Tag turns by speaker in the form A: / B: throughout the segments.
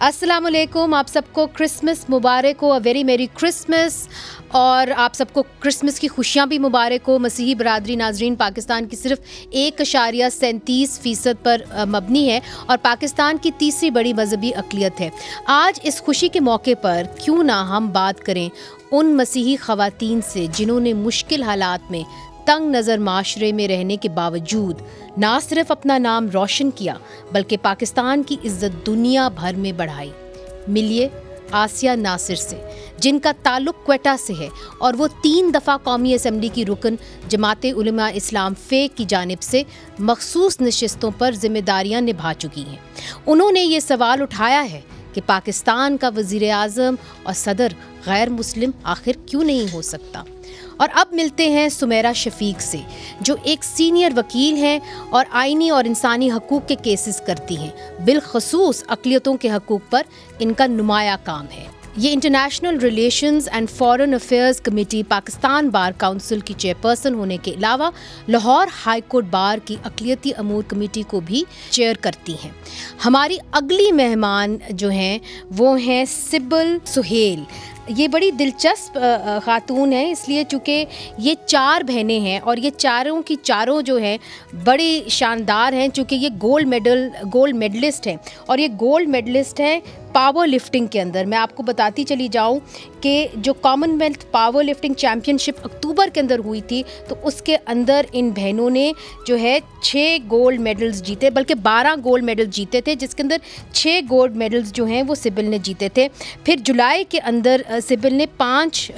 A: अस्सलाम वालेकुम, आप सबको क्रिसमस मुबारक हो, अ वेरी मेरी क्रिसमस। और आप सबको क्रिसमस की खुशियाँ भी मुबारक हो। मसीही बरादरी नाजरीन पाकिस्तान की सिर्फ 1.37% पर मबनी है और पाकिस्तान की तीसरी बड़ी मजहबी अक़लियत है। आज इस खुशी के मौके पर क्यों ना हम बात करें उन मसीही ख़वातीन से जिन्होंने मुश्किल हालात में तंग नज़र माशरे में रहने के बावजूद ना सिर्फ अपना नाम रोशन किया बल्कि पाकिस्तान की इज्जत दुनिया भर में बढ़ाई। मिलिए आसिया नासिर से, जिनका ताल्लुक क्वेटा से है और वो 3 दफ़ा कौमी असम्बली की रुकन जमात उलमा इस्लाम फ़े की जानिब से मखसूस नशिस्तों पर जिम्मेदारियाँ निभा चुकी हैं। उन्होंने ये सवाल उठाया है कि पाकिस्तान का वज़ीर आज़म और सदर गैर मुस्लिम आखिर क्यों नहीं हो सकता। और अब मिलते हैं सुमेरा शफीक से, जो एक सीनियर वकील हैं और आइनी और इंसानी हकूक़ के केसेस करती हैं। बिलखसूस अक़लियतों के हकूक़ पर इनका नुमाया काम है। ये international relations and foreign affairs committee Pakistan bar council की चेयरपर्सन होने के अलावा लाहौर हाई कोर्ट बार की अक़लियती अमूर कमेटी को भी चेयर करती हैं। हमारी अगली मेहमान जो हैं वो हैं सिब्बल सुहेल। ये बड़ी दिलचस्प खातून है, इसलिए चूँकि ये 4 बहनें हैं और ये चारों की चारों जो हैं बड़ी शानदार हैं, चूँकि ये गोल्ड मेडलिस्ट हैं और ये गोल्ड मेडलिस्ट हैं पावर लिफ्टिंग के अंदर। मैं आपको बताती चली जाऊं कि जो कॉमनवेल्थ पावर लिफ्टिंग चैम्पियनशिप अक्टूबर के अंदर हुई थी तो उसके अंदर इन बहनों ने जो है 6 गोल्ड मेडल्स जीते, बल्कि 12 गोल्ड मेडल जीते थे, जिसके अंदर 6 गोल्ड मेडल्स जो हैं वो सिबिल ने जीते थे। फिर जुलाई के अंदर सिबिल ने 5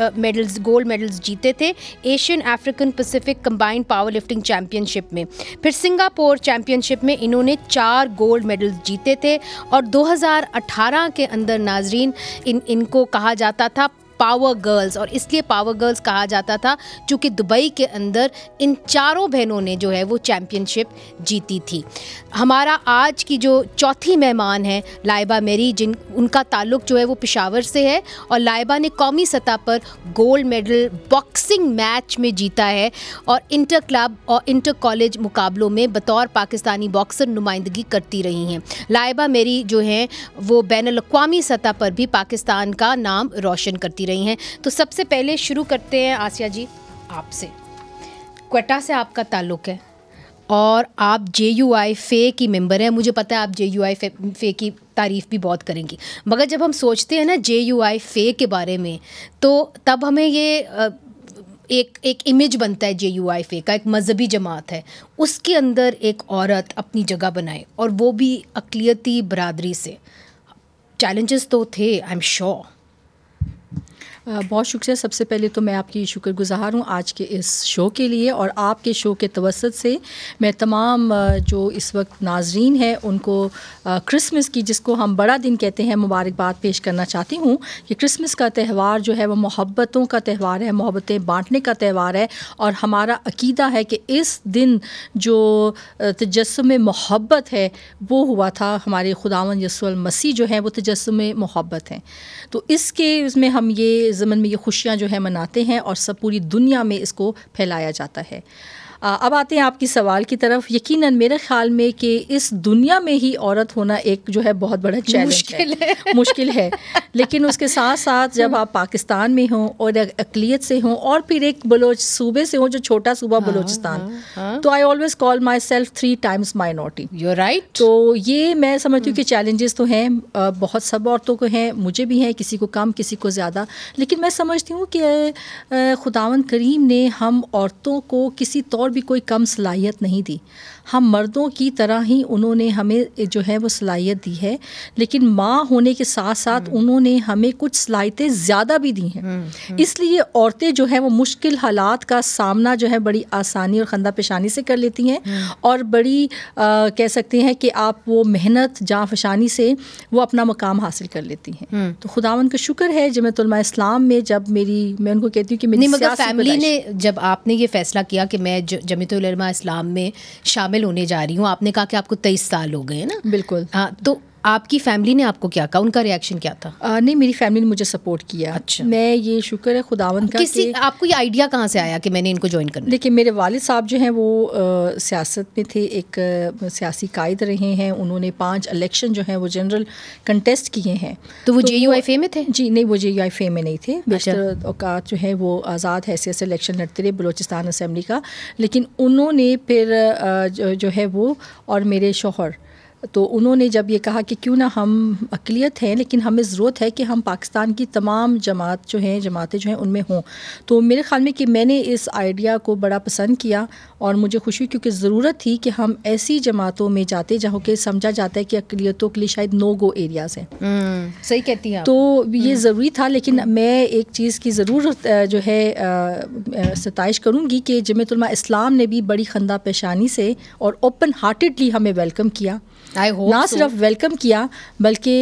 A: गोल्ड मेडल्स जीते थे Asian African Pacific combined power lifting championship में। फिर सिंगापुर चैम्पियनशिप में इन्होंने 4 गोल्ड मेडल्स जीते थे और 2018 के अंदर नाजरीन इनको कहा जाता था पावर गर्ल्स, और इसलिए पावर गर्ल्स कहा जाता था क्योंकि दुबई के अंदर इन चारों बहनों ने जो है वो चैम्पियनशिप जीती थी। हमारा आज की जो चौथी मेहमान है लाइबा मेरी, उनका ताल्लुक जो है वो पेशावर से है और लाइबा ने कौमी सतह पर गोल्ड मेडल बॉक्सिंग मैच में जीता है और इंटर क्लब और इंटर कॉलेज मुकाबलों में बतौर पाकिस्तानी बॉक्सर नुमाइंदगी करती रही हैं। लाइबा मेरी जो हैं वो बैनुल-अक़वामी सतह पर भी पाकिस्तान का नाम रोशन करती रही हैं। तो सबसे पहले शुरू करते हैं आसिया जी आपसे। क्वेटा से आपका ताल्लुक़ है और आप JUI फ़े की मेंबर हैं। मुझे पता है आप JUI फ़े की तारीफ़ भी बहुत करेंगी, मगर जब हम सोचते हैं ना JUI फ़े के बारे में तो तब हमें ये एक इमेज बनता है JUI फ़े का, एक मजहबी जमात है, उसके अंदर एक औरत अपनी जगह बनाए और वो भी अक़लियती बरादरी से। चैलेंजेस तो थे, आई एम श्योर।
B: बहुत शुक्रिया। सबसे पहले तो मैं आपकी शुक्रगुज़ार हूँ आज के इस शो के लिए, और आपके शो के तवस्सुत से मैं तमाम जो इस वक्त नाजरीन हैं उनको क्रिसमस की, जिसको हम बड़ा दिन कहते हैं, मुबारकबाद पेश करना चाहती हूँ कि क्रिसमस का त्यौहार जो है वो मोहब्बतों का त्यौहार है, मोहब्बतें बांटने का त्यौहार है। और हमारा अकीदा है कि इस दिन जो तजस्सुम मोहब्बत है वो हुआ था, हमारे खुदावंद यीशु मसीह जो है वो तजस्सुम मोहब्बत हैं। तो इसके उसमें हम ये ज़मन में ये खुशियाँ जो है मनाते हैं और सब पूरी दुनिया में इसको फैलाया जाता है। अब आते हैं आपकी सवाल की तरफ। यकीनन मेरे ख़्याल में कि इस दुनिया में ही औरत होना एक जो है बहुत बड़ा चैलेंज मुश्किल है। लेकिन उसके साथ साथ जब आप पाकिस्तान में हों और अक़लियत से हों और फिर एक बलोच सूबे से हों जो छोटा सूबा बलोचिस्तान, तो I always call myself 3 times minority.
A: You are right.
B: तो ये मैं समझती हूँ कि चैलेंजेस तो हैं, बहुत सब औरतों को हैं, मुझे भी हैं, किसी को कम किसी को ज़्यादा। लेकिन मैं समझती हूँ कि खुदावंद करीम ने हम औरतों को किसी तौर भी कोई कम सलाहियत नहीं दी। हम मर्दों की तरह ही उन्होंने हमें जो है वो सलाहियत दी है, लेकिन माँ होने के साथ साथ उन्होंने हमें कुछ सलाहियतें ज़्यादा भी दी हैं। इसलिए औरतें जो हैं वो मुश्किल हालात का सामना जो है बड़ी आसानी और खंदा पेशानी से कर लेती हैं और बड़ी कह सकते हैं कि आप वो मेहनत जाँफशानी से वो अपना मकाम हासिल कर लेती हैं। तो खुदावंद का शुक्र है जमीयत उलमा इस्लाम में जब मैं उनको कहती हूँ कि मेरी
A: फैमिली ने, जब आपने ये फ़ैसला किया कि मैं जमीयत उलमा इस्लाम में शामिल होने जा रही हूँ, आपने कहा कि आपको 23 साल हो गए हैं ना?
B: बिल्कुल।
A: हाँ, तो आपकी फैमिली ने आपको क्या कहा, उनका रिएक्शन क्या था?
B: नहीं, मेरी फैमिली ने मुझे सपोर्ट किया।
A: अच्छा।
B: मैं ये शुक्र है खुदावंद का कि
A: आपको ये आइडिया कहाँ से आया कि मैंने इनको ज्वाइन करना?
B: देखिए, मेरे वालिद साहब जो हैं वो सियासत में थे, एक सियासी कायद रहे हैं। उन्होंने 5 इलेक्शन जो हैं वो जनरल कंटेस्ट किए हैं।
A: तो वो JUIFA में थे?
B: जी नहीं, वो JUIFA में नहीं थे। बेशतर औकात जो है वो आज़ाद हैसियत से इलेक्शन लड़ते रहे बलूचिस्तान असम्बली का। लेकिन उन्होंने फिर जो है वो और मेरे शौहर, तो उन्होंने जब ये कहा कि क्यों ना हम अक़लियत हैं लेकिन हमें ज़रूरत है कि हम पाकिस्तान की तमाम जमातें जो हैं उनमें हों, तो मेरे ख़्याल में कि मैंने इस आइडिया को बड़ा पसंद किया और मुझे खुशी हुई क्योंकि ज़रूरत थी कि हम ऐसी जमातों में जाते जहाँ के समझा जाता है कि अक़लियतों के लिए शायद नो गो एरियाज़ हैं।
A: सही कहती हैं आप।
B: तो ये ज़रूरी था। लेकिन मैं एक चीज़ की ज़रूर जो है सताइश करूँगी कि जमीयत उलमा इस्लाम ने भी बड़ी खंदा पेशानी से और ओपन हार्टेडली हमें वेलकम किया। ना सिर्फ वेलकम किया बल्कि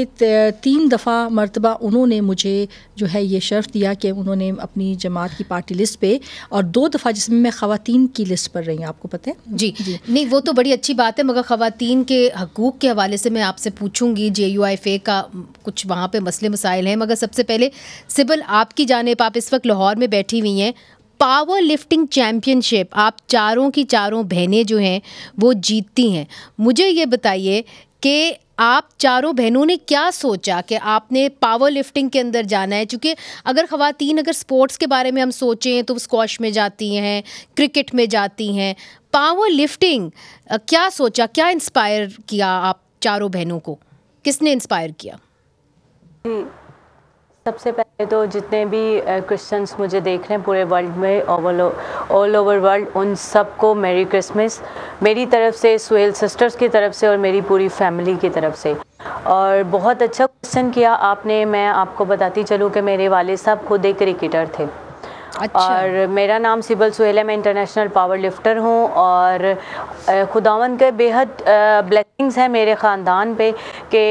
B: 3 दफ़ा मरतबा उन्होंने मुझे जो है ये शर्फ दिया कि उन्होंने अपनी जमात की पार्टी लिस्ट पे, और 2 दफ़ा जिसमें मैं ख़वातीन की लिस्ट पर रही हूँ, आपको पता है?
A: जी नहीं, वो तो बड़ी अच्छी बात है, मगर ख़वातीन के हकूक़ के हवाले से मैं आपसे पूछूंगी। JUIFA का कुछ वहाँ पे मसले मसाइल हैं, मगर सबसे पहले सिबिल आपकी जानिब, आप इस वक्त लाहौर में बैठी हुई हैं, पावर लिफ्टिंग चैम्पियनशिप आप चारों की चारों बहनें जो हैं वो जीतती हैं। मुझे ये बताइए कि आप चारों बहनों ने क्या सोचा कि आपने पावर लिफ्टिंग के अंदर जाना है? चूँकि अगर ख़वातीन अगर स्पोर्ट्स के बारे में हम सोचें तो स्क्वॉश में जाती हैं, क्रिकेट में जाती हैं, पावर लिफ्टिंग क्या सोचा, क्या इंस्पायर किया आप चारों बहनों को, किसने इंस्पायर किया?
C: सबसे पहले तो जितने भी क्रिश्चियंस मुझे देख रहे हैं पूरे वर्ल्ड में, ऑल ओवर वर्ल्ड, उन सबको मेरी क्रिसमस मेरी तरफ से, सुहेल सिस्टर्स की तरफ से और मेरी पूरी फैमिली की तरफ से। और बहुत अच्छा क्वेश्चन किया आपने। मैं आपको बताती चलूँ कि मेरे वालिद साहब खुद एक क्रिकेटर थे। अच्छा। और मेरा नाम सिबिल सुहेल है, मैं इंटरनेशनल पावर लिफ्टर हूँ और खुदावंद के बेहद ब्लेसिंग्स हैं मेरे ख़ानदान पे कि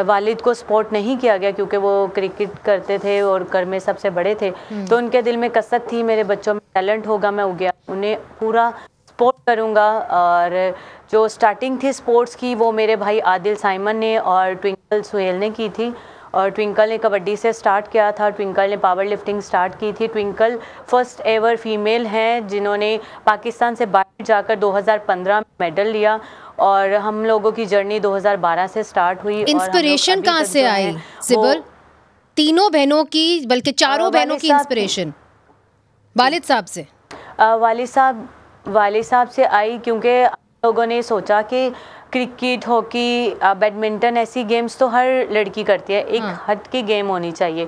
C: वालिद को सपोर्ट नहीं किया गया क्योंकि वो क्रिकेट करते थे और घर में सबसे बड़े थे। तो उनके दिल में कसक थी मेरे बच्चों में टैलेंट होगा, मैं उगया उन्हें पूरा सपोर्ट करूँगा। और जो स्टार्टिंग थी स्पोर्ट्स की वो मेरे भाई आदिल साइमन ने और ट्विंकल सुहेल ने की थी। और ट्विंकल ने कबड्डी से स्टार्ट किया था, ट्विंकल ने पावर लिफ्टिंग स्टार्ट की थी। ट्विंकल फर्स्ट एवर फीमेल हैं जिन्होंने पाकिस्तान से बाहर जाकर 2015 में मेडल लिया और हम लोगों की जर्नी 2012 से स्टार्ट हुई।
A: इंस्पिरेशन कहाँ से आई सिबिल? तीनों बहनों की, बल्कि चारों बहनों की इंस्पिरेशन वालिद साहब से?
C: वालिद साहब से आई क्योंकि लोगों ने सोचा कि क्रिकेट, हॉकी, बैडमिंटन ऐसी गेम्स तो हर लड़की करती है, एक हट की गेम होनी चाहिए।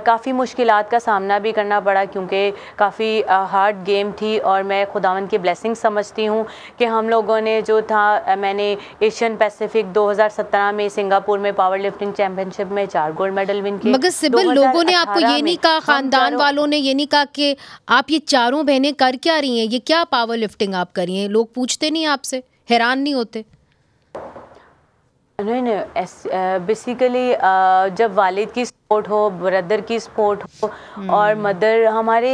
C: काफ़ी मुश्किलात का सामना भी करना पड़ा क्योंकि काफ़ी हार्ड गेम थी और मैं खुदावंद की ब्लेसिंग समझती हूँ कि हम लोगों ने जो था, मैंने एशियन पैसिफिक 2017 में सिंगापुर में पावर लिफ्टिंग चैम्पियनशिप में 4 गोल्ड मेडल विन किए।
A: मगर सिबिल, लोगों ने आपको ये नहीं कहा, ख़ानदान वालों ने ये नहीं कहा कि आप ये चारों बहनें कर क्या रही हैं, ये क्या पावर लिफ्टिंग आप कर रही हैं? लोग पूछते नहीं आपसे, हैरान नहीं होते?
C: नहीं, बेसिकली जब वालिद की सपोर्ट हो, ब्रदर की सपोर्ट हो और मदर, हमारे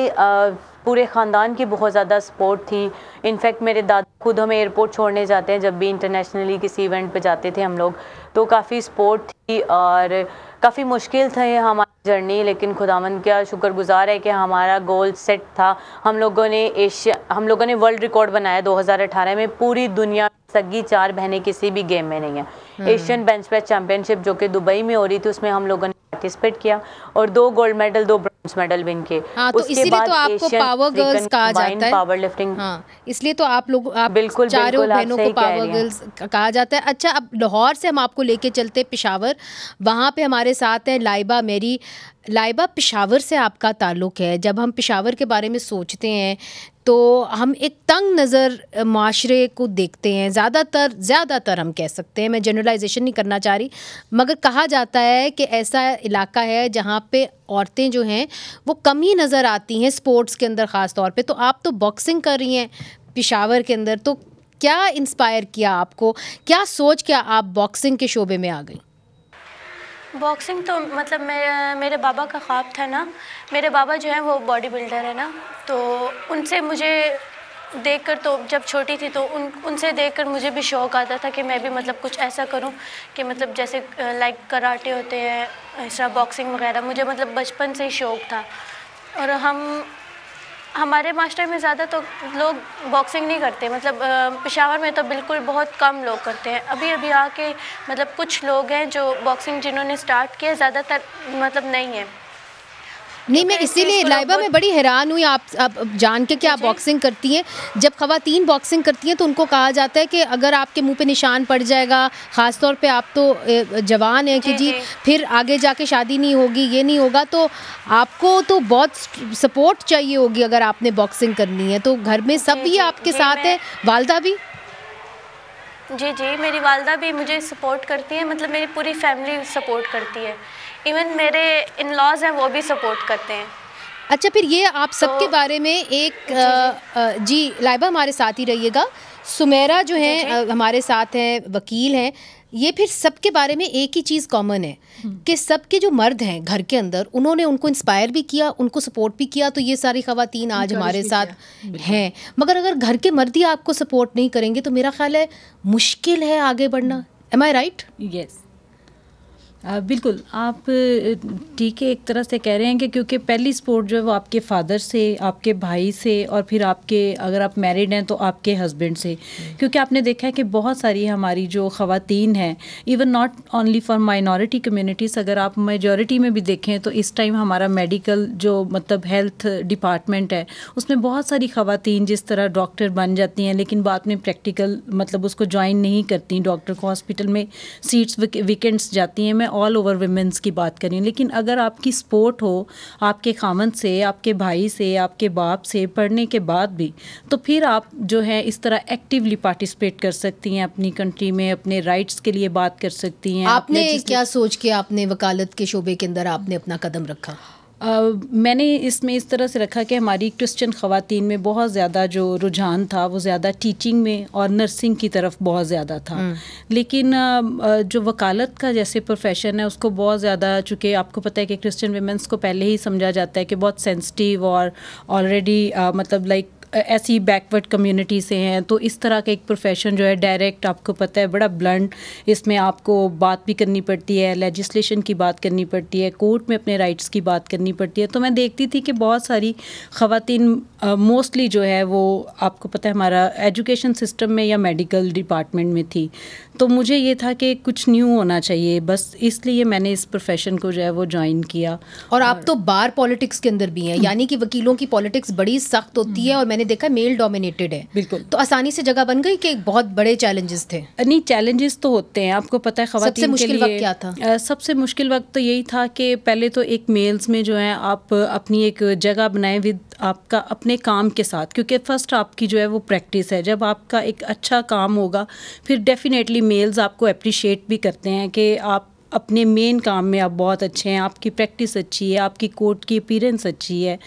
C: पूरे ख़ानदान की बहुत ज़्यादा सपोर्ट थी। इनफैक्ट मेरे दादा खुद हमें एयरपोर्ट छोड़ने जाते हैं जब भी इंटरनेशनली किसी इवेंट पे जाते थे हम लोग, तो काफ़ी सपोर्ट थी और काफ़ी मुश्किल था ये हमारी जर्नी, लेकिन खुदावंद का शुक्रगुजार है कि हमारा गोल सेट था। हम लोगों ने वर्ल्ड रिकॉर्ड बनाया 2018 में। पूरी दुनिया सगी 4 बहनें किसी भी गेम में नहीं है। एशियन बेंच प्रेस चैंपियनशिप जो कि दुबई में हो रही थी उसमें हम लोगों ने पार्टिसिपेट किया और 2 gold medal 2 bronze medal win किए।
A: हाँ, तो इसीलिए तो आपको पावर गर्ल्स कहा जाता है,
C: पावर लिफ्टिंग।
A: हाँ, इसलिए तो आप
C: बिल्कुल
A: चारों बहनों को पावर गर्ल्स कहा जाता है। अच्छा, अब लाहौर से हम आपको लेके चलते पेशावर। वहाँ पे हमारे साथ है लाइबा मेरी। लाइबा, पेशावर से आपका ताल्लुक़ है। जब हम पेशावर के बारे में सोचते हैं तो हम एक तंग नज़र माशरे को देखते हैं, ज़्यादातर हम कह सकते हैं, मैं जनरलाइजेशन नहीं करना चाह रही, मगर कहा जाता है कि ऐसा इलाका है जहाँ पे औरतें जो हैं वो कम ही नज़र आती हैं स्पोर्ट्स के अंदर ख़ास तौर पे। तो आप तो बॉक्सिंग कर रही हैं पेशावर के अंदर, तो क्या इंस्पायर किया आपको, क्या सोच के आप बॉक्सिंग के शोबे में आ गई?
D: बॉक्सिंग तो मतलब मेरे बाबा का ख्वाब था ना। मेरे बाबा जो है वो बॉडी बिल्डर है ना, तो उनसे मुझे देखकर, तो जब छोटी थी तो उनसे देखकर मुझे भी शौक़ आता था कि मैं भी मतलब कुछ ऐसा करूं कि मतलब जैसे लाइक कराटे होते हैं, ऐसा बॉक्सिंग वगैरह, मुझे मतलब बचपन से ही शौक़ था। और हमारे मास्टर में ज़्यादा तो लोग बॉक्सिंग नहीं करते, मतलब पेशावर में तो बिल्कुल बहुत कम लोग करते हैं। अभी अभी आके मतलब कुछ लोग हैं जो बॉक्सिंग जिन्होंने स्टार्ट किया, ज़्यादातर मतलब नहीं है।
A: नहीं, मैं इसीलिए लाइबा मैं बड़ी हैरान हुई आप जान के कि आप बॉक्सिंग करती हैं। जब ख़वातीन बॉक्सिंग करती हैं तो उनको कहा जाता है कि अगर आपके मुंह पे निशान पड़ जाएगा, ख़ास तौर पे आप तो जवान हैं कि जी फिर आगे जाके शादी नहीं होगी, ये नहीं होगा, तो आपको तो बहुत सपोर्ट चाहिए होगी अगर आपने बॉक्सिंग करनी है। तो घर में सब ही आपके साथ है, वालदा भी?
D: जी, मेरी वालदा भी मुझे सपोर्ट करती है, मतलब मेरी पूरी फैमिली सपोर्ट करती है। इवन मेरे इन लॉज हैं वो भी सपोर्ट करते हैं।
A: अच्छा, फिर ये आप सबके बारे में एक जी लाइबा हमारे साथ ही रहिएगा। सुमेरा जो हैं हमारे साथ हैं, वकील हैं। ये फिर सबके बारे में एक ही चीज़ कॉमन है कि सबके जो मर्द हैं घर के अंदर, उन्होंने उनको इंस्पायर भी किया, उनको सपोर्ट भी किया। तो ये सारी ख़वातीन आज हमारे साथ हैं। मगर अगर घर के मर्द ही आपको सपोर्ट नहीं करेंगे तो मेरा ख्याल है मुश्किल है आगे बढ़ना। एम आई राइट?
E: यस, बिल्कुल आप ठीक है, एक तरह से कह रहे हैं कि क्योंकि पहली सपोर्ट जो है वो आपके फादर से, आपके भाई से, और फिर आपके, अगर आप मैरिड हैं तो आपके हस्बैंड से। क्योंकि आपने देखा है कि बहुत सारी हमारी जो ख़वातीन हैं, even not only for minority communities, अगर आप मेजॉरिटी में भी देखें तो इस टाइम हमारा मेडिकल जो मतलब हेल्थ डिपार्टमेंट है उसमें बहुत सारी ख़वातीन जिस तरह डॉक्टर बन जाती हैं लेकिन बाद में प्रैक्टिकल मतलब उसको ज्वाइन नहीं करती, डॉक्टर को हॉस्पिटल में सीट्स वीकेंड्स जाती हैं। मैं ऑल ओवर वुमेन्स की बात करें, लेकिन अगर आपकी सपोर्ट हो आपके खामन से, आपके भाई से, आपके बाप से पढ़ने के बाद भी, तो फिर आप जो है इस तरह एक्टिवली पार्टिसिपेट कर सकती हैं अपनी कंट्री में, अपने राइट्स के लिए बात कर सकती हैं।
A: आपने क्या सोच के आपने वकालत के शोबे के अंदर आपने अपना कदम रखा?
E: मैंने इसमें इस तरह से रखा कि हमारी क्रिश्चियन ख़वातीन में बहुत ज़्यादा जो रुझान था वो ज़्यादा टीचिंग में और नर्सिंग की तरफ बहुत ज़्यादा था। लेकिन जो वकालत का जैसे प्रोफेशन है उसको बहुत ज़्यादा, चूँकि आपको पता है कि क्रिश्चियन वीमेंस को पहले ही समझा जाता है कि बहुत सेंसिटिव और ऑलरेडी मतलब लाइक ऐसी बैकवर्ड कम्युनिटी से हैं, तो इस तरह का एक प्रोफेशन जो है डायरेक्ट, आपको पता है बड़ा ब्लंट, इसमें आपको बात भी करनी पड़ती है, लेजिस्लेशन की बात करनी पड़ती है, कोर्ट में अपने राइट्स की बात करनी पड़ती है। तो मैं देखती थी कि बहुत सारी ख़वातीन मोस्टली जो है वो आपको पता है हमारा एजुकेशन सिस्टम में या मेडिकल डिपार्टमेंट में थी। तो मुझे ये था कि कुछ न्यू होना चाहिए, बस इसलिए मैंने इस प्रोफेशन को जो है वो ज्वाइन किया।
A: और आप तो बार पॉलिटिक्स के अंदर भी हैं, यानी कि वकीलों की पॉलिटिक्स बड़ी सख्त होती है और मैंने देखा मेल डोमिनेटेड है।
E: बिल्कुल।
A: तो आसानी से जगह बन गई कि बहुत बड़े चैलेंजेस थे?
E: नहीं, चैलेंजेस तो होते हैं, आपको पता है ख़वातीन के लिए।
A: सबसे मुश्किल वक्त क्या था?
E: सबसे मुश्किल वक्त तो यही था कि पहले तो एक मेल्स में जो है आप अपनी एक जगह बनाएं विद आपका अपने काम के साथ, क्योंकि फ़र्स्ट आपकी जो है वो प्रैक्टिस है। जब आपका एक अच्छा काम होगा फिर डेफिनेटली मेल्स आपको अप्रिशिएट भी करते हैं कि आप अपने मेन काम में आप बहुत अच्छे हैं, आपकी प्रैक्टिस अच्छी है, आपकी कोर्ट की अपीयरेंस अच्छी है।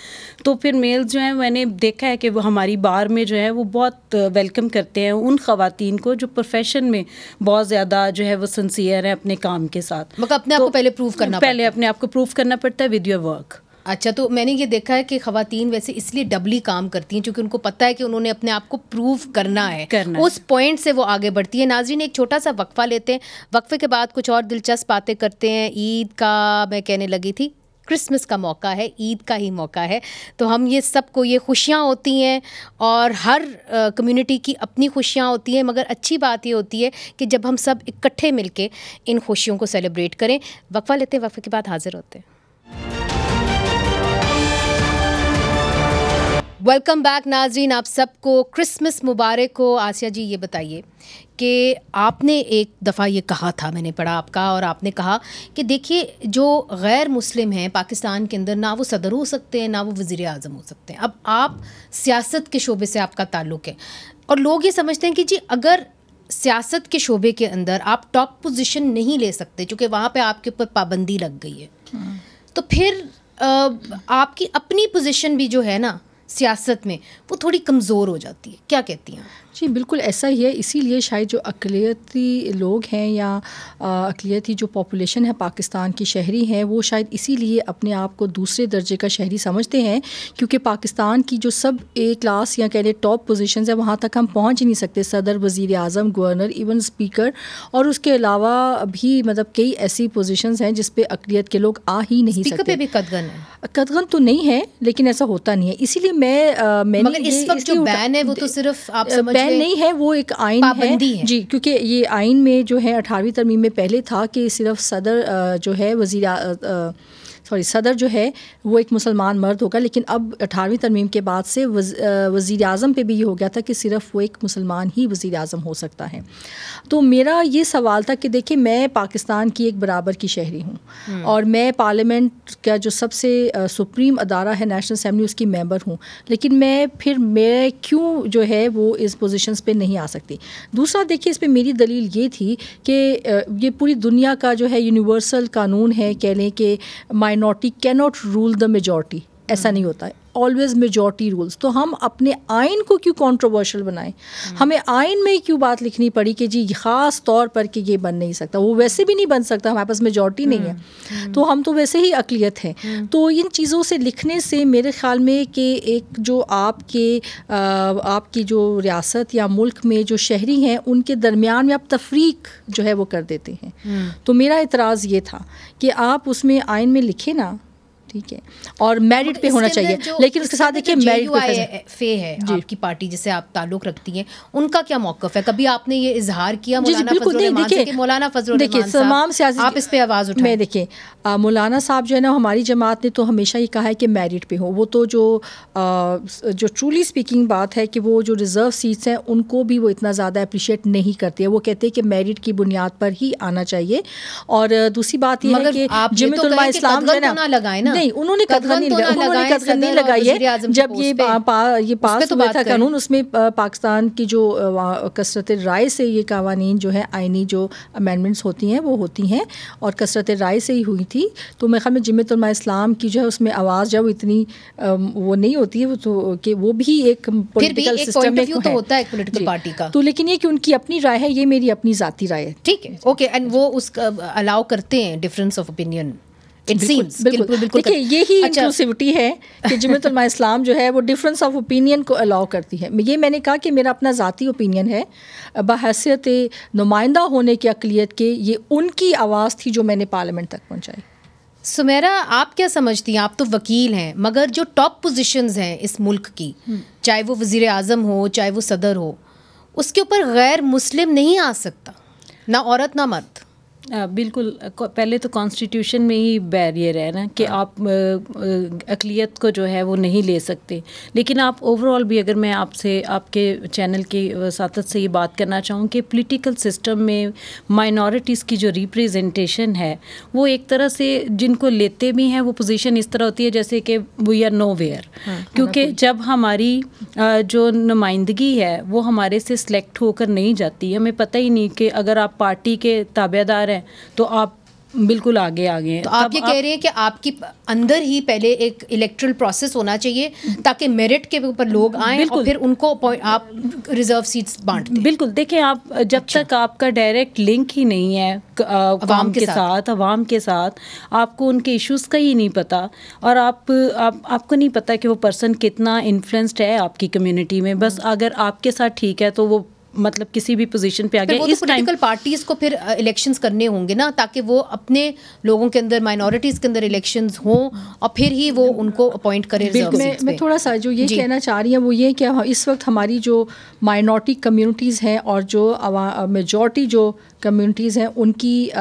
E: तो फिर मेल्स जो हैं, मैंने देखा है कि वो हमारी बार में जो है वो बहुत वेलकम करते हैं उन ख़वातीन को जो प्रोफेशन में बहुत ज़्यादा जो है वो सिंसियर है अपने काम के साथ।
A: मतलब अपने आप को पहले प्रूव करना पड़ता है।
E: पहले अपने आप को प्रूव करना पड़ता है विद योर वर्क।
A: अच्छा, तो मैंने ये देखा है कि ख़वातीन वैसे इसलिए डबली काम करती हैं क्योंकि उनको पता है कि उन्होंने अपने आप को प्रूव करना है, उस पॉइंट से वो आगे बढ़ती है। नाज़रीन, एक छोटा सा वक्फा लेते हैं, वक्फे के बाद कुछ और दिलचस्प बातें करते हैं। ईद का मैं कहने लगी थी, क्रिसमस का मौका है, ईद का ही मौका है, तो हम ये सबको ये खुशियाँ होती हैं और हर कम्युनिटी की अपनी खुशियाँ होती हैं, मगर अच्छी बात ये होती है कि जब हम सब इकट्ठे मिलके इन खुशियों को सेलिब्रेट करें। वक्फा लेते हैं, वक्फे के बाद हाजिर होते हैं। वेलकम बैक नाज़रीन, आप सबको क्रिसमस मुबारक हो। आसिया जी, ये बताइए कि आपने एक दफ़ा ये कहा था, मैंने पढ़ा आपका, और आपने कहा कि देखिए जो गैर मुस्लिम हैं पाकिस्तान के अंदर, ना वो सदर हो सकते हैं ना वो वज़ीर आज़म हो सकते हैं। अब आप सियासत के शोबे से आपका ताल्लुक़ है और लोग ये समझते हैं कि जी अगर सियासत के शोबे के अंदर आप टॉप पोजीशन नहीं ले सकते क्योंकि वहाँ पे आपके ऊपर पाबंदी लग गई है, तो फिर आपकी अपनी पोजीशन भी जो है ना सियासत में वो थोड़ी कमज़ोर हो जाती है। क्या कहती हैं?
B: जी बिल्कुल ऐसा ही है। इसीलिए शायद जो अक़लियती लोग हैं या अक़लियती जो पॉपुलेशन है पाकिस्तान की शहरी हैं, वो शायद इसीलिए अपने आप को दूसरे दर्जे का शहरी समझते हैं, क्योंकि पाकिस्तान की जो सब ए क्लास या कह लें टॉप पोजीशंस है वहाँ तक हम पहुँच ही नहीं सकते। सदर, वज़ीर आज़म, गवर्नर, इवन स्पीकर, और उसके अलावा भी मतलब कई ऐसी पोजीशंस हैं जिस पे अक़लियत के लोग आ ही नहीं सकते।
A: पे भी कदगन है?
B: कदगन तो नहीं है, लेकिन ऐसा होता नहीं है। इसीलिए मैंने
A: मगर इस वक्त जो बैन है वो तो सिर्फ आप समझ
B: बैन नहीं है, वो एक आइन है जी, क्योंकि ये आइन में जो है 18वीं तरमीम में पहले था कि सिर्फ सदर जो है सदर जो है वो एक मुसलमान मर्द होगा, लेकिन अब 18वीं तरमीम के बाद से वज़ीर आज़म पे भी ये हो गया था कि सिर्फ वो एक मुसलमान ही वज़ीर आज़म हो सकता है। तो मेरा ये सवाल था कि देखिए मैं पाकिस्तान की एक बराबर की शहरी हूँ और मैं पार्लियामेंट का जो सबसे सुप्रीम अदारा है नेशनल असेंबली उसकी मेंबर हूँ, लेकिन मैं क्यों जो है वो इस पोजीशंस पे नहीं आ सकती। दूसरा देखिए इस पे मेरी दलील ये थी कि ये पूरी दुनिया का जो है यूनिवर्सल कानून है, कह लें कि minority can not rule the majority, ऐसा नहीं होता है, ऑलवेज मेजॉरिटी रूल्स। तो हम अपने आइन को क्यों कंट्रोवर्शियल बनाएं? हमें आइन में क्यों बात लिखनी पड़ी कि जी ख़ास तौर पर कि ये बन नहीं सकता, वो वैसे भी नहीं बन सकता, हमारे पास मेजॉरिटी नहीं है, तो हम तो वैसे ही अक़लियत हैं। तो इन चीज़ों से लिखने से मेरे ख़्याल में कि एक जो आपकी जो रियासत या मुल्क में जो शहरी हैं उनके दरमियान में आप तफरीक जो है वो कर देते हैं। तो मेरा इतराज़ ये था कि आप उसमें आइन में लिखे ना, ठीक है, और मेरिट पे होना चाहिए, लेकिन उसके साथ देखिए मेरिट
A: पे है आपकी पार्टी जिससे आप ताल्लुक़ रखती हैं, उनका क्या मौक़िफ़ है? कभी आपने ये इजहार किया मौलाना फजलुर रहमान
B: तमाम सियासी
A: आप इस पे आवाज़ उठाएं?
B: मैं देखिए मौलाना साहब जो है ना, हमारी जमात ने तो हमेशा ये कहा है कि मेरिट पे हो। वो तो जो ट्रूली स्पीकिंग बात है कि वो जो रिज़र्व सीट्स हैं उनको भी वो इतना ज़्यादा अप्रिशिएट नहीं करते हैं। वो कहते हैं कि मेरिट की बुनियाद पर ही आना चाहिए। और दूसरी बात ये है कि जमीयत उलमा इस्लाम जो है ना, नहीं उन्होंने कदगन नहीं लगाई है। जब ये पास हुआ था कानून, उसमें पाकिस्तान की जो कसरत राय से ये कवानीन जो है आइनी जो अमेंडमेंट्स होती हैं वो होती हैं और कसरत राय से ही हुई थी। तो मेरे ख्याल में जमीयत उलमा इस्लाम की जो है उसमें आवाज़ जब इतनी वो नहीं होती है, वो तो कि वो भी एक पॉलिटिकल सिस्टम में
A: तो होता है एक पॉलिटिकल पार्टी का।
B: तो लेकिन ये कि उनकी अपनी राय है, ये मेरी अपनी ज़ाती राय है।
A: ठीक है, ओके, एंड वो उसका अलाउ करते हैं डिफरेंस ऑफ ओपिनियन।
B: बिल्कुल देखिए यही इंक्लूसिविटी है कि जमीयत उलमा इस्लाम जो है वो डिफरेंस ऑफ ओपिनियन को अलाउ करती है। ये मैंने कहा कि मेरा अपना ज़ाती ओपिनियन है, बहैसियत नुमाइंदा होने की अक़लियत के ये उनकी आवाज़ थी जो मैंने पार्लियामेंट तक पहुँचाई।
A: सुमेरा, आप क्या समझती हैं? आप तो वकील हैं, मगर जो टॉप पोजीशंस हैं इस मुल्क की, चाहे वो वज़ीर आज़म हो चाहे वो सदर हो, उसके ऊपर गैर मुस्लिम नहीं आ सकता, ना औरत ना मर्द।
E: बिल्कुल, पहले तो कॉन्स्टिट्यूशन में ही बैरियर है ना कि आप अक़लियत को जो है वो नहीं ले सकते। लेकिन आप ओवरऑल भी, अगर मैं आपसे आपके चैनल की वसातत से ये बात करना चाहूँ कि पॉलिटिकल सिस्टम में माइनॉरिटीज़ की जो रिप्रेजेंटेशन है वो एक तरह से जिनको लेते भी हैं वो पोजीशन इस तरह होती है जैसे कि वी आर नोवेयर, क्योंकि जब हमारी जो नुमाइंदगी है वो हमारे से सिलेक्ट होकर नहीं जाती, हमें पता ही नहीं कि अगर आप पार्टी के ताबेदार तो आप बिल्कुल आगे हैं।
A: तो आप ये कह रहे हैं कि आपकी अंदर ही पहले एक इलेक्टरल प्रोसेस होना चाहिए ताकि मेरिट के ऊपर लोग आएं और फिर उनको आप रिजर्व सीट्स बांट दें।
E: बिल्कुल, देखें आप जब तक आपका डायरेक्ट लिंक ही नहीं है अवाम के साथ आपको उनके इश्यूज़ का ही नहीं पता और आपको नहीं पता कि वो पर्सन कितना इन्फ्लुएंस्ड है आपकी कम्युनिटी में। बस अगर आपके साथ ठीक है तो वो मतलब किसी भी पोजीशन पे आ गया।
A: इस पॉलिटिकल पार्टीज़ को फिर इलेक्शंस करने होंगे ना, ताकि वो अपने लोगों के अंदर, माइनॉरिटीज़ के अंदर इलेक्शंस हों और फिर ही वो उनको अपॉइंट करें रिजर्व सीट्स पे।
B: मैं थोड़ा सा जो ये कहना चाह रही हूँ वो ये कि इस वक्त हमारी जो माइनॉरिटी कम्युनिटीज़ हैं और जो मेजॉरिटी जो कम्युनिटीज़ हैं उनकी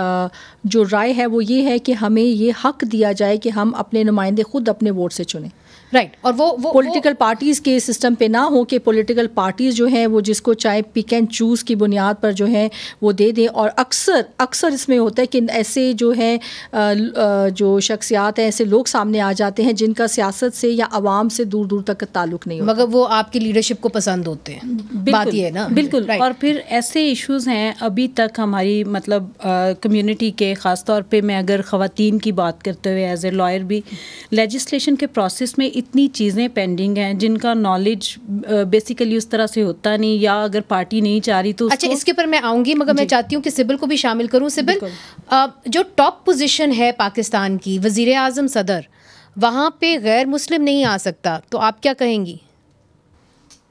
B: जो राय है वो ये है कि हमें ये हक़ दिया जाए कि हम अपने नुमाइंदे खुद अपने वोट से चुनें।
A: राइट, और वो
B: पॉलिटिकल पार्टीज़ के सिस्टम पे ना हो कि पॉलिटिकल पार्टीज़ जो हैं वो जिसको चाहे पिक एंड चूज़ की बुनियाद पर जो है वो दे दें। और अक्सर इसमें होता है कि ऐसे जो है जो शख्सियात हैं, ऐसे लोग सामने आ जाते हैं जिनका सियासत से या आवाम से दूर दूर तक ताल्लुक़ नहीं होता,
A: मगर वो आपकी लीडरशिप को पसंद होते हैं। बात ये है ना।
E: बिल्कुल। और फिर ऐसे इश्यूज़ हैं अभी तक हमारी मतलब कम्युनिटी के, ख़ास तौर पे मैं अगर ख़वातीन की बात करते हुए एज ए लॉयर भी लेजिस्लेशन के प्रोसेस में इतनी चीज़ें पेंडिंग हैं जिनका नॉलेज बेसिकली उस तरह से होता नहीं, या अगर पार्टी नहीं चाह रही तो
A: अच्छा, इसके ऊपर मैं आऊँगी, मगर मैं चाहती हूँ कि सिबिल को भी शामिल करूँ। सिबिल, जो टॉप पोजीशन है पाकिस्तान की, वज़ीर आज़म सदर, वहाँ पे गैर मुस्लिम नहीं आ सकता, तो आप क्या कहेंगी?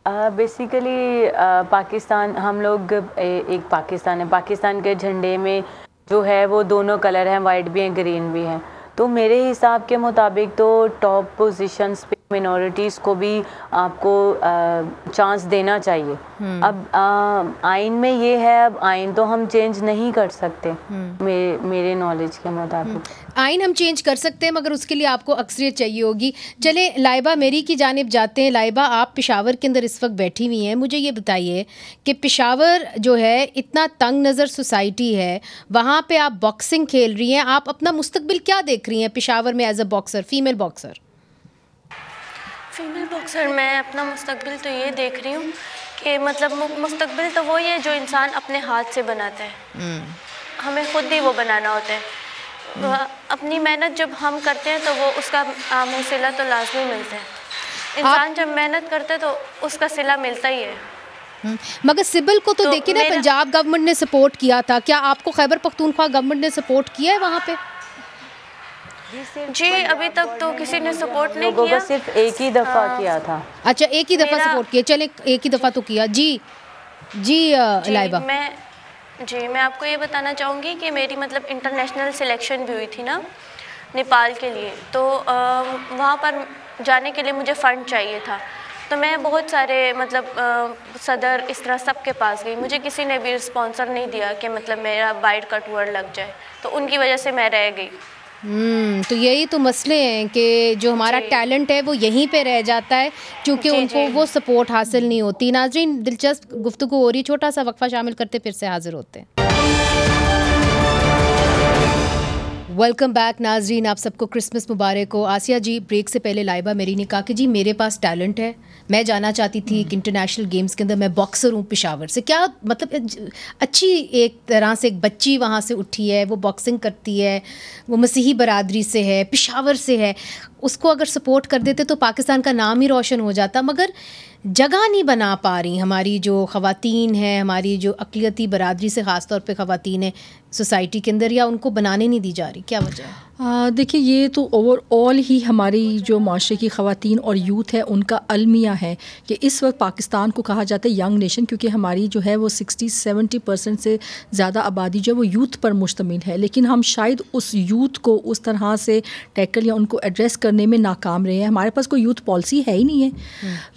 C: बेसिकली पाकिस्तान, हम लोग एक पाकिस्तान है, पाकिस्तान के झंडे में जो है वो दोनों कलर हैं, वाइट भी हैं, ग्रीन भी हैं। तो मेरे हिसाब के मुताबिक तो टॉप पोजीशंस पे मिनॉरिटीज़ को भी आपको चांस देना चाहिए। अब आइन में ये है, अब आइन तो हम चेंज नहीं कर सकते मेरे नॉलेज के मुताबिक।
A: आइन हम चेंज कर सकते हैं, मगर उसके लिए आपको अक्सरियत चाहिए होगी। चले लाइबा मेरी की जानिब जाते हैं। लाइबा, आप पेशावर के अंदर इस वक्त बैठी हुई हैं, मुझे ये बताइए कि पेशावर जो है इतना तंग नज़र सोसाइटी है, वहाँ पे आप बॉक्सिंग खेल रही हैं, आप अपना मुस्तकबिल क्या देख रही हैं पेशावर में as a boxer, female boxer?
D: Female boxer मैं अपना मुस्तकबिल तो ये देख रही हूँ कि मतलब मुस्तकबिल तो वही है जो इंसान अपने हाथ से बनाता है, हमें खुद ही वो बनाना होता है। अपनी मेहनत जब हम करते हैं तो वो उसका हमें सिला तो लाजमी मिलता है। इंसान जब मेहनत करता है तो उसका सिला मिलता ही है।
A: मगर सिबिल को तो देखिए ना, पंजाब गवर्नमेंट ने सपोर्ट किया था, क्या आपको खैबर पख्तूनख्वा गवर्नमेंट ने सपोर्ट किया है वहाँ पे?
D: जी अभी तक तो किसी ने सपोर्ट नहीं किया,
C: सिर्फ एक ही दफ़ा किया था।
A: अच्छा, एक ही दफ़ा सपोर्ट किया, चले एक ही दफ़ा तो किया। जी लाइबा,
D: मैं आपको ये बताना चाहूँगी कि मेरी मतलब इंटरनेशनल सिलेक्शन भी हुई थी ना नेपाल के लिए, तो वहाँ पर जाने के लिए मुझे फ़ंड चाहिए था। तो मैं बहुत सारे मतलब सदर इस तरह सब के पास गई, मुझे किसी ने भी स्पॉन्सर नहीं दिया कि मतलब मेरा बाइट का टूर लग जाए, तो उनकी वजह से मैं रह गई।
A: तो यही तो मसले हैं कि जो हमारा टैलेंट है वो यहीं पे रह जाता है क्योंकि उनको वो सपोर्ट हासिल नहीं होती। नाज़रीन, दिलचस्प गुफ्तगू हो रही, छोटा सा वक्फा शामिल करते फिर से हाजिर होते हैं। वेलकम बैक नाज़रीन, आप सबको क्रिसमस मुबारक हो। आसिया जी, ब्रेक से पहले लाइबा मेरी ने कहा कि जी मेरे पास टैलेंट है, मैं जाना चाहती थी एक इंटरनेशनल गेम्स के अंदर, मैं बॉक्सर हूँ पेशावर से। क्या मतलब अच्छी एक तरह से एक बच्ची वहाँ से उठी है, वो बॉक्सिंग करती है, वो मसीही बरादरी से है, पेशावर से है, उसको अगर सपोर्ट कर देते तो पाकिस्तान का नाम ही रोशन हो जाता। मगर जगह नहीं बना पा रही हमारी जो ख़वातीन हैं, हमारी जो अक़लियती बरादरी से ख़ास तौर पे ख़वातीन हैं सोसाइटी के अंदर, या उनको बनाने नहीं दी जा रही, क्या वजह है?
B: देखिए, ये तो ओवरऑल ही हमारी जो माशरे की ख़वातीन और यूथ है उनका अलमिया है कि इस वक्त पाकिस्तान को कहा जाता है यंग नेशन, क्योंकि हमारी जो है वो 60-70% से ज़्यादा आबादी जो है वो यूथ पर मुश्तमिल है। लेकिन हम शायद उस यूथ को उस तरह से टैकल या उनको एड्रेस करने में नाकाम रहे हैं। हमारे पास कोई यूथ पॉलिसी है ही नहीं है,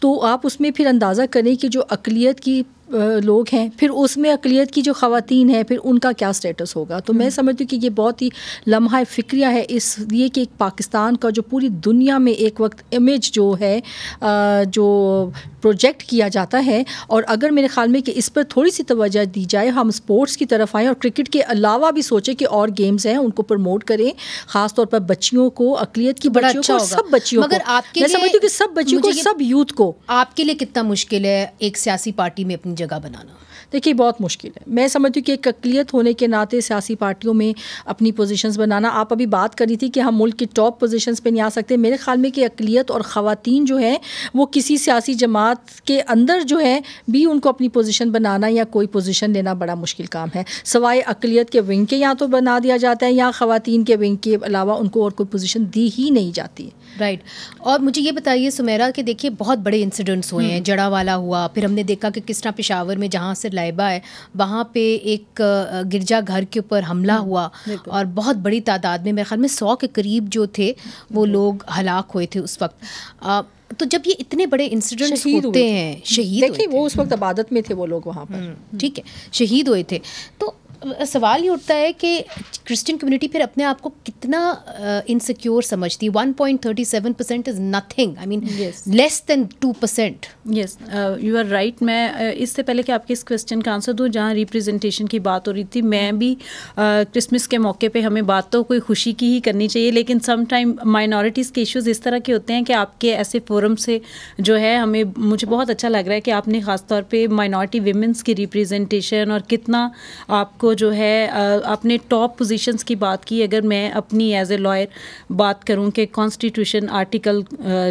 B: तो आप उसमें फिर अंदाज़ा करें कि जो अक़लियत की लोग हैं, फिर उसमें अक़लियत की जो ख़वातीन हैं, फिर उनका क्या स्टेटस होगा। तो मैं समझती हूँ कि ये बहुत ही लम्हा फ़िक्रिया है इसलिए कि पाकिस्तान का जो पूरी दुनिया में एक वक्त इमेज जो है जो प्रोजेक्ट किया जाता है, और अगर मेरे ख़्याल में कि इस पर थोड़ी सी तवज्जो दी जाए, हम स्पोर्ट्स की तरफ आएँ और क्रिकेट के अलावा भी सोचें कि और गेम्स हैं उनको प्रमोट करें, ख़ास तौर पर बच्चियों को, अक़लियत की बच्चियों को, सब बच्चियों को। मैं समझती हूँ कि सब बच्चियों को, सब यूथ को।
A: आपके लिए कितना मुश्किल है एक सियासी पार्टी में अपनी जगह बनाना?
B: देखिए, बहुत मुश्किल है। मैं समझती हूँ कि एक अक़लियत होने के नाते सियासी पार्टियों में अपनी पोजीशंस बनाना, आप अभी बात कर रही थी कि हम मुल्क की टॉप पोजीशंस पे नहीं आ सकते। मेरे ख़्याल में कि अक़लियत और ख़वातीन जो है वो किसी सियासी जमात के अंदर जो है भी उनको अपनी पोजीशन बनाना या कोई पोजीशन लेना बड़ा मुश्किल काम है। सवाए अक़लियत के विंग के या तो बना दिया जाता है या ख़वातीन के विंग के अलावा उनको और कोई पोजीशन दी ही नहीं जाती है।
A: राइट। और मुझे ये बताइए सुमेरा कि देखिए बहुत बड़े इंसिडेंट्स हुए हैं, जड़ावाला हुआ, फिर हमने देखा कि किस तरह पेशावर में जहाँ से लाइबा है वहाँ पे एक गिरजा घर के ऊपर हमला हुआ और बहुत बड़ी तादाद में, मेरे ख्याल में 100 के करीब जो थे वो लोग हलाक हुए थे उस वक्त। तो जब ये इतने बड़े इंसिडेंट्स होते हैं, शहीद
B: देखिए वो उस वक्त इबादत में थे वो लोग वहाँ पर,
A: ठीक है, शहीद हुए थे, तो सवाल ये उठता है कि क्रिश्चियन कम्युनिटी फिर अपने आप को कितना इनसिक्योर समझती है। 1.37% is nothing, I mean less than 2%।
E: Yes, you are right. मैं इससे पहले कि आपके इस क्वेश्चन का आंसर दूँ, जहाँ रिप्रेजेंटेशन की बात हो रही थी, मैं भी क्रिसमस के मौके पे हमें बात तो कोई खुशी की ही करनी चाहिए, लेकिन सम टाइम माइनॉरिटीज़ के इश्यूज़ इस तरह के होते हैं कि आपके ऐसे फोरम से जो है मुझे बहुत अच्छा लग रहा है कि आपने ख़ास तौर पर माइनॉरिटी वीमेंस की रिप्रेजेंटेशन और कितना आपको जो है आपने टॉप पोजीशंस की बात की, अगर मैं अपनी एज ए लॉयर बात करूं कि कॉन्स्टिट्यूशन आर्टिकल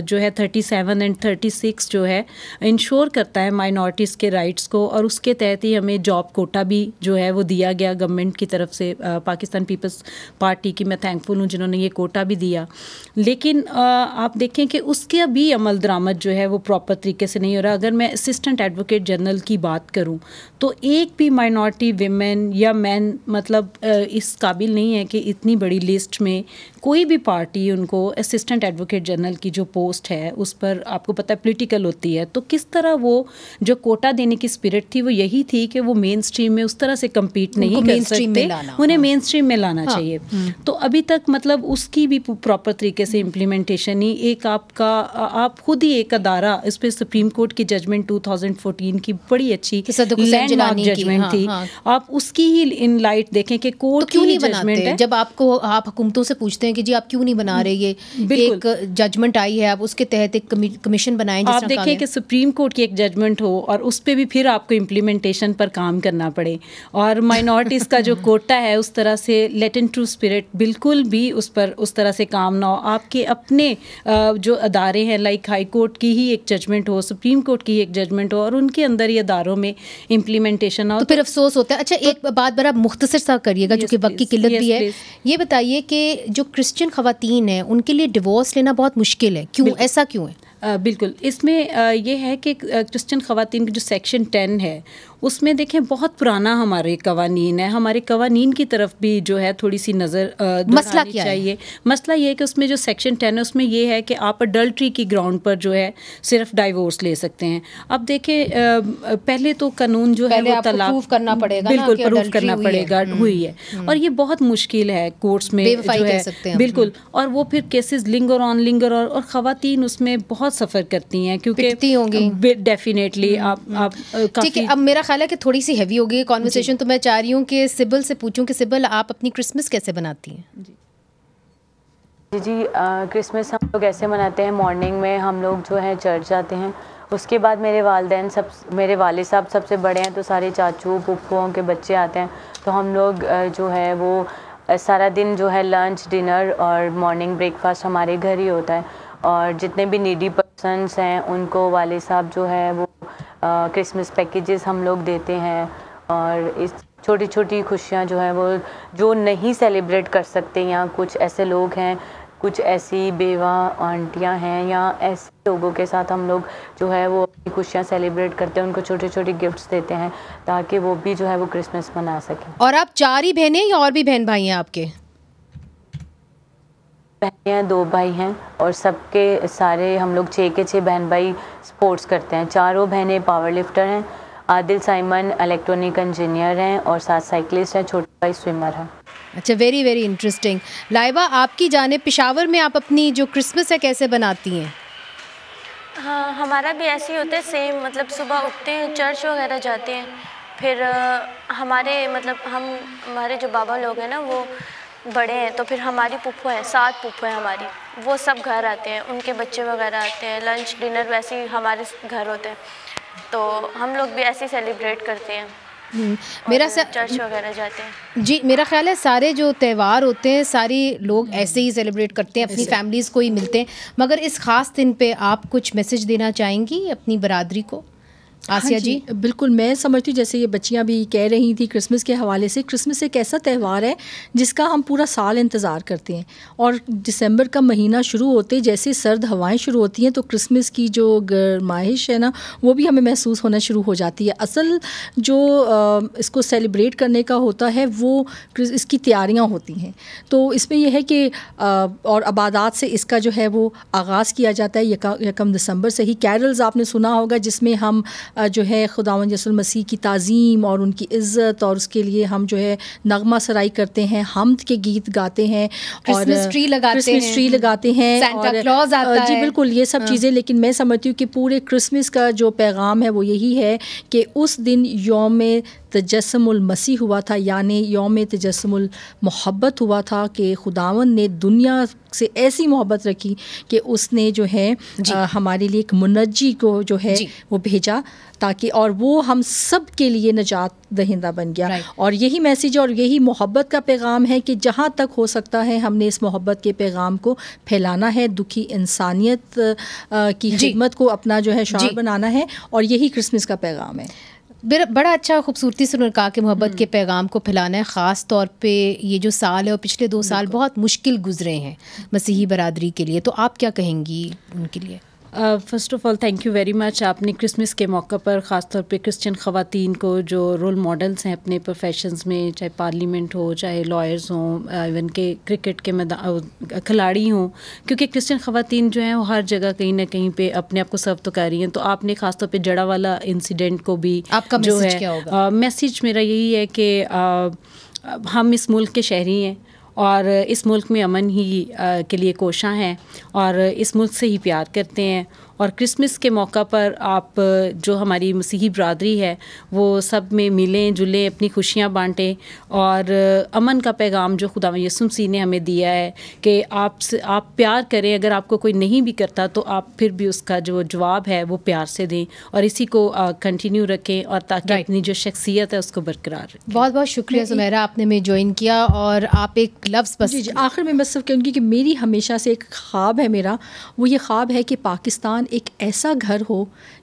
E: जो है 37 एंड 36 जो है इंश्योर करता है माइनॉरिटीज़ के राइट्स को, और उसके तहत ही हमें जॉब कोटा भी जो है वो दिया गया गवर्नमेंट की तरफ से। पाकिस्तान पीपल्स पार्टी की मैं थैंकफुल हूँ जिन्होंने ये कोटा भी दिया। लेकिन आप देखें कि उसके भी अमल दरामद जो है वो प्रॉपर तरीके से नहीं हो रहा। अगर मैं असिस्टेंट एडवोकेट जनरल की बात करूं तो एक भी माइनॉरिटी विमेन या मैन मतलब इस काबिल नहीं है कि इतनी बड़ी लिस्ट में कोई भी पार्टी उनको असिस्टेंट एडवोकेट जनरल की जो पोस्ट है उस पर, आपको पता है, पॉलिटिकल होती है। तो किस तरह वो जो कोटा देने की स्पिरिट थी वो यही थी कि वो मेन स्ट्रीम में उस तरह से कम्पीट नहीं कर सकते, उन्हें मेन स्ट्रीम में लाना चाहिए। तो अभी तक मतलब उसकी भी प्रॉपर तरीके से इम्प्लीमेंटेशन ही, एक आप खुद ही एक अदारा, इस पर सुप्रीम कोर्ट की जजमेंट 2014 की बड़ी अच्छी लैंडमार्क जजमेंट थी, आप उसकी ही इन लाइट देखें कि कोर्ट
A: क्यों नहीं जजमेंट है। जब आप हुकूमतों से पूछते हैं कि जी आप क्यों नहीं बना रहे, ये एक जजमेंट आई है, आप उसके तहत एक कमीशन बनाएं।
E: आप देखें कि सुप्रीम कोर्ट की एक जजमेंट हो और उस पर भी फिर आपको इम्प्लीमेंटेशन पर काम करना पड़े, और माइनॉरिटीज़ का जो कोटा है उस तरह से लेट इन ट्रू स्पिरिट बिल्कुल भी उस पर उस तरह से काम ना हो। आपके अपने जो अदारे हैं, लाइक हाई कोर्ट की ही एक जजमेंट हो, सुप्रीम कोर्ट की एक जजमेंट हो, और उनके अंदर ये अदारों में इम्प्लीमेंटेशन हो,
A: तो फिर अफसोस होता है। अच्छा, एक बात बड़ा मुख्तसर सा करिएगा, जो कि वक्त की किल्लत भी है। ये बताइए कि जो क्रिश्चियन ख़वातीन हैं उनके लिए डिवोर्स लेना बहुत मुश्किल है, क्यों, ऐसा क्यों है?
E: बिल्कुल, इसमें ये है कि क्रिश्चियन ख़वातीन की जो सेक्शन 10 है उसमें देखें बहुत पुराना हमारे कवानीन है, हमारे कवानीन की तरफ भी जो है थोड़ी सी नज़र
A: मसला क्या
E: चाहिए। मसला ये है कि उसमें जो सेक्शन 10 है उसमें ये है कि आप अडल्ट्री की ग्राउंड पर जो है सिर्फ डाइवोर्स ले सकते हैं। अब देखें पहले तो कानून जो है वो तलाक
A: प्रूफ करना पड़ेगा,
E: बिल्कुल प्रूफ करना पड़ेगा हुई है, और ये बहुत मुश्किल है कोर्ट्स में जो है, बिल्कुल, और वो फिर केसेस लिंगर ऑन और ख़वातीन उसमें बहुत सफ़र करती हैं क्योंकि डेफिनेटली आप
A: ठीक है। अब मेरा ख्याल है कि थोड़ी सी हैवी हो गई कॉन्वर्सेशन, तो मैं चाह रही हूँ कि सिबिल से पूछूं कि सिबिल आप अपनी क्रिसमस कैसे बनाती हैं?
C: जी क्रिसमस हम लोग ऐसे मनाते हैं, मॉर्निंग में हम लोग जो है चर्च जाते हैं, उसके बाद मेरे वालिद साहब सबसे बड़े हैं, तो सारे चाचू फूफुओं के बच्चे आते हैं, तो हम लोग जो है वो सारा दिन जो है लंच डिनर और मॉर्निंग ब्रेकफास्ट हमारे घर ही होता है, और जितने भी नीडी पर्सन्स हैं उनको वाले साहब जो है वो क्रिसमस पैकेजेस हम लोग देते हैं, और इस छोटी छोटी खुशियाँ जो है वो जो नहीं सेलिब्रेट कर सकते, या कुछ ऐसे लोग हैं, कुछ ऐसी बेवा आंटियाँ हैं या ऐसे लोगों के साथ हम लोग जो है वो खुशियाँ सेलिब्रेट करते हैं, उनको छोटे छोटे गिफ्ट्स देते हैं ताकि वो भी जो है वो क्रिसमस मना सकें।
A: और आप 4 ही बहनें या और भी बहन भाई हैं आपके?
C: बहनें हैं, 2 भाई हैं, और सबके सारे हम लोग 6 के 6 बहन भाई स्पोर्ट्स करते हैं। 4 बहनें पावर लिफ्टर हैं, आदिल साइमन इलेक्ट्रॉनिक इंजीनियर हैं, और 7 साइकिलिस्ट हैं, छोटा भाई स्विमर है।
A: अच्छा, वेरी वेरी इंटरेस्टिंग। लाइबा, आपकी जाने पेशावर में आप अपनी जो क्रिसमस है कैसे बनाती हैं?
D: हाँ, हमारा भी ऐसे ही होता है सेम, मतलब सुबह उठते हैं, चर्च वगैरह जाते हैं, फिर हमारे जो बाबा लोग हैं ना वो बड़े हैं, तो फिर हमारी पुप्पो हैं, 7 पुप्पो हैं हमारी, वो सब घर आते हैं, उनके बच्चे वगैरह आते हैं, लंच डिनर वैसे ही हमारे घर होते हैं, तो हम लोग भी ऐसे ही सेलिब्रेट करते हैं। चर्च वगैरह जाते हैं।
A: जी, मेरा ख्याल है सारे जो त्यौहार होते हैं सारे लोग ऐसे ही सेलिब्रेट करते हैं, अपनी फैमिलीज़ को ही मिलते हैं, मगर इस ख़ास दिन पे आप कुछ मैसेज देना चाहेंगी अपनी बरादरी को? आसिया जी।
B: बिल्कुल, मैं समझती हूँ जैसे ये बच्चियाँ भी कह रही थी क्रिसमस के हवाले से, क्रिसमस एक ऐसा त्यौहार है जिसका हम पूरा साल इंतज़ार करते हैं, और दिसंबर का महीना शुरू होते जैसे सर्द हवाएं शुरू होती हैं तो क्रिसमस की जो गरमाइश है ना वो भी हमें महसूस होना शुरू हो जाती है। असल जो इसको सेलिब्रेट करने का होता है वो इसकी तैयारियाँ होती हैं, तो इसमें यह है कि और अबादात से इसका जो है वो आगाज़ किया जाता है यकम दिसंबर से ही। कैरल्स आपने सुना होगा जिसमें हम जो है खुदावंद यसुल मसीह की ताज़ीम और उनकी इज़्ज़त और उसके लिए हम जो है नगमा सराई करते हैं, हम्द के गीत गाते हैं, और
A: क्रिसमस ट्री लगाते हैं,
B: सांता क्लॉज आता है। जी बिल्कुल, ये सब चीज़ें। लेकिन मैं समझती हूँ कि पूरे क्रिसमस का जो पैगाम है वो यही है कि उस दिन यौम तजस्सुमुल मसीह हुआ था, यानी यौम तजस्सुमुल मोहब्बत हुआ था कि खुदावंद ने दुनिया से ऐसी मोहब्बत रखी कि उसने जो है हमारे लिए एक मुनज्जी को जो है वो भेजा ताकि और वो हम सब के लिए निजात दहिंदा बन गया। और यही मैसेज और यही मोहब्बत का पैगाम है कि जहाँ तक हो सकता है हमने इस मोहब्बत के पैगाम को फैलाना है, दुखी इंसानियत की खिदमत को अपना जो है शार बनाना है, और यही क्रिसमस का पैगाम है।
A: बड़ा अच्छा खूबसूरती से उन्होंने कहा कि मोहब्बत के पैगाम को फैलाना है। ख़ास तौर पे ये जो साल है और पिछले 2 साल बहुत मुश्किल गुजरे हैं मसीही बरादरी के लिए, तो आप क्या कहेंगी उनके लिए?
E: First of all thank you very much. आपने क्रिसमस के मौका पर ख़ास तौर पे क्रिश्चियन ख़वातीन को जो रोल मॉडल्स हैं अपने प्रोफेशंस में, चाहे पार्लियामेंट हो, चाहे लॉयर्स हों, इवन के क्रिकेट के खिलाड़ी हों, क्योंकि क्रिश्चियन ख़वातीन जो हैं वो हर जगह कहीं ना कहीं पे अपने आप को सर्व तो कर रही हैं। तो आपने ख़ास तौर पे जड़ा वाला इंसिडेंट को भी
A: आपका
E: जो
A: मैसेज
E: है
A: क्या होगा?
E: मैसेज मेरा यही है कि हम इस मुल्क के शहरी हैं और इस मुल्क में अमन ही के लिए कोशां हैं और इस मुल्क से ही प्यार करते हैं। और क्रिसमस के मौका पर आप जो हमारी मसीही बरादरी है वो सब में मिलें जुलें, अपनी खुशियाँ बांटें और अमन का पैगाम जो खुदा यसुम मसीह ने हमें दिया है कि आप प्यार करें। अगर आपको कोई नहीं भी करता तो आप फिर भी उसका जो जवाब है वो प्यार से दें और इसी को कंटिन्यू रखें और ताकि अपनी जो शख्सियत है उसको बरकरार रखें।
A: बहुत बहुत शुक्रिया सुमेरा, आपने में ज्वाइन किया और आप एक लफ्ज़ बस
B: जी आखिर में मैं सिर्फ कहूँगी कि मेरी हमेशा से एक ख्वाब है मेरा, वो ये ख्वाब है कि पाकिस्तान एक ऐसा घर हो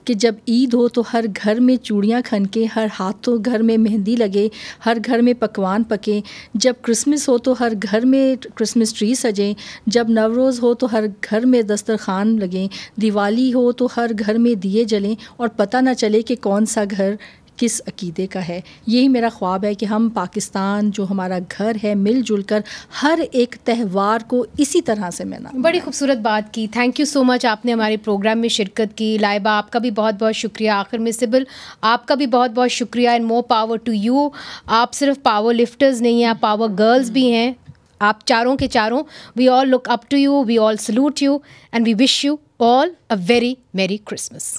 B: कि जब ईद हो तो हर घर में चूड़ियाँ खनके, हर हाथों घर में मेहंदी लगे, हर घर में पकवान पके, जब क्रिसमस हो तो हर घर में क्रिसमस ट्री सजें, जब नवरोज़ हो तो हर घर में दस्तरखान लगें, दिवाली हो तो हर घर में दिए जलें और पता ना चले कि कौन सा घर किस अकीदे का है। यही मेरा ख्वाब है कि हम पाकिस्तान जो हमारा घर है मिलजुल कर हर एक त्यौहार को इसी तरह से मनाएं।
A: बड़ी खूबसूरत बात की। थैंक यू सो मच, आपने हमारे प्रोग्राम में शिरकत की। लाइबा आपका भी बहुत बहुत शुक्रिया। आखिर में सिबिल आपका भी बहुत बहुत शुक्रिया and more power to you. आप सिर्फ पावर लिफ्टर्स नहीं हैं, आप पावर गर्ल्स भी हैं। आप चारों के चारों, we all look up to you, we all salute you and we wish you all a very merry Christmas.